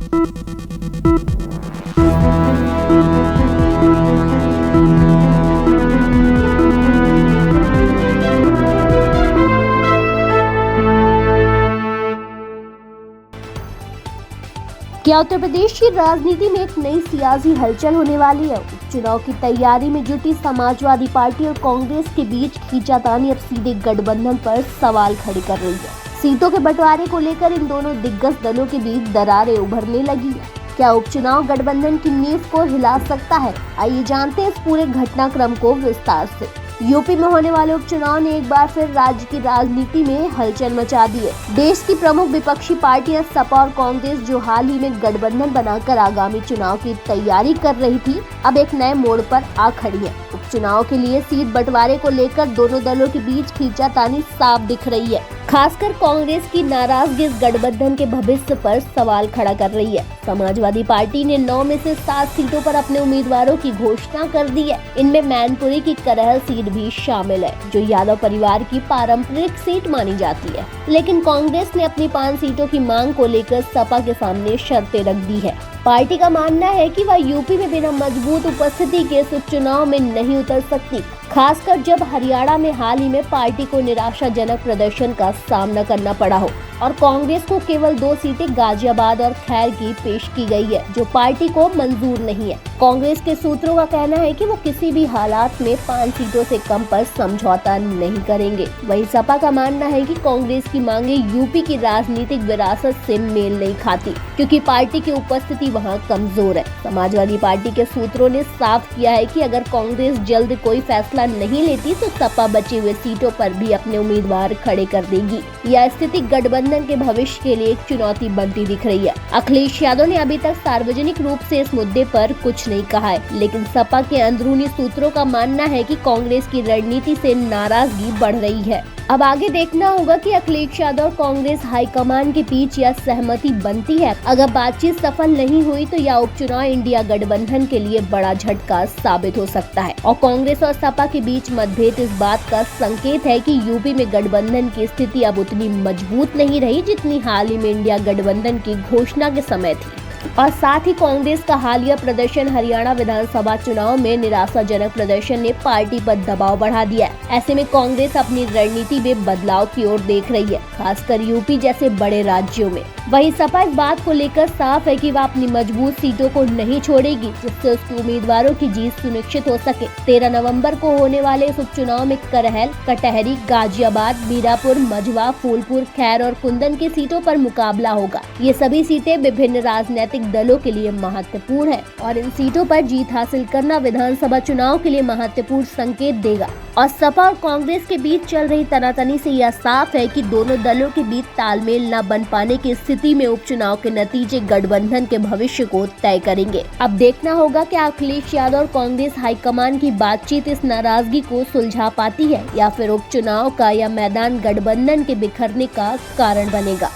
क्या उत्तर प्रदेश की राजनीति में एक नई सियासी हलचल होने वाली है? उपचुनाव की तैयारी में जुटी समाजवादी पार्टी और कांग्रेस के बीच खींचातानी अब सीधे गठबंधन पर सवाल खड़े कर रही है। सीटों के बंटवारे को लेकर इन दोनों दिग्गज दलों के बीच दरारें उभरने लगी है। क्या उपचुनाव गठबंधन की नींव को हिला सकता है? आइए जानते हैं इस पूरे घटनाक्रम को विस्तार से। यूपी में होने वाले उपचुनाव ने एक बार फिर राज्य की राजनीति में हलचल मचा दी है। देश की प्रमुख विपक्षी पार्टियां सपा और कांग्रेस, जो हाल ही में गठबंधन बनाकर आगामी चुनाव की तैयारी कर रही थी, अब एक नए मोड़ पर आ खड़ी है। उपचुनाव के लिए सीट बंटवारे को लेकर दोनों दलों के बीच खींचातानी साफ दिख रही है। खासकर कांग्रेस की नाराजगी इस गठबंधन के भविष्य पर सवाल खड़ा कर रही है। समाजवादी पार्टी ने 9 में से 7 सीटों पर अपने उम्मीदवारों की घोषणा कर दी है। इनमें मैनपुरी की करहल सीट भी शामिल है, जो यादव परिवार की पारंपरिक सीट मानी जाती है। लेकिन कांग्रेस ने अपनी 5 सीटों की मांग को लेकर सपा के सामने शर्तें रख दी है। पार्टी का मानना है कि वह यूपी में बिना मजबूत उपस्थिति के इस चुनाव में नहीं उतर सकती, खासकर जब हरियाणा में हाल ही में पार्टी को निराशाजनक प्रदर्शन का सामना करना पड़ा हो और कांग्रेस को केवल 2 सीटें गाजियाबाद और खैर की पेश की गई है, जो पार्टी को मंजूर नहीं है। कांग्रेस के सूत्रों का कहना है कि वो किसी भी हालात में 5 सीटों से कम पर समझौता नहीं करेंगे। वहीं सपा का मानना है कि कांग्रेस की मांगे यूपी की राजनीतिक विरासत से मेल नहीं खाती, क्योंकि पार्टी की उपस्थिति वहां कमजोर है। समाजवादी पार्टी के सूत्रों ने साफ किया है कि अगर कांग्रेस जल्द कोई फैसला नहीं लेती तो सपा बची हुई सीटों पर भी अपने उम्मीदवार खड़े कर देगी। यह स्थिति गठबंधन के भविष्य के लिए एक चुनौती बनती दिख रही है। अखिलेश यादव ने अभी तक सार्वजनिक रूप से इस मुद्दे पर कुछ नहीं कहा है, लेकिन सपा के अंदरूनी सूत्रों का मानना है कि कांग्रेस की रणनीति से नाराजगी बढ़ रही है। अब आगे देखना होगा कि अखिलेश यादव और कांग्रेस हाईकमान के बीच यह सहमति बनती है। अगर बातचीत सफल नहीं हुई तो यह उपचुनाव इंडिया गठबंधन के लिए बड़ा झटका साबित हो सकता है और कांग्रेस और सपा के बीच मतभेद इस बात का संकेत है कि यूपी में गठबंधन की स्थिति अब उतनी मजबूत नहीं रही जितनी हाल ही में इंडिया गठबंधन की घोषणा के समय थी। और साथ ही कांग्रेस का हालिया प्रदर्शन हरियाणा विधानसभा चुनाव में निराशाजनक प्रदर्शन ने पार्टी पर दबाव बढ़ा दिया है। ऐसे में कांग्रेस अपनी रणनीति में बदलाव की ओर देख रही है, खासकर यूपी जैसे बड़े राज्यों में। वहीं सपा इस बात को लेकर साफ है कि वह अपनी मजबूत सीटों को नहीं छोड़ेगी, जिससे उसके उम्मीदवारों की जीत सुनिश्चित हो सके। 13 नवंबर को होने वाले इस उपचुनाव में करहल, कटहरी, गाजियाबाद, मीरापुर, मझवा, फूलपुर, खैर और कुंदन की सीटों पर मुकाबला होगा। ये सभी सीटें विभिन्न राजनीतिक दलों के लिए महत्वपूर्ण है और इन सीटों पर जीत हासिल करना विधानसभा चुनाव के लिए महत्वपूर्ण संकेत देगा। और सपा और कांग्रेस के बीच चल रही तनातनी से यह साफ है कि दोनों दलों के बीच तालमेल न बन पाने की स्थिति में उपचुनाव के नतीजे गठबंधन के भविष्य को तय करेंगे। अब देखना होगा कि अखिलेश यादव और कांग्रेस हाईकमान की बातचीत इस नाराजगी को सुलझा पाती है या फिर उपचुनाव का यह मैदान गठबंधन के बिखरने का कारण बनेगा।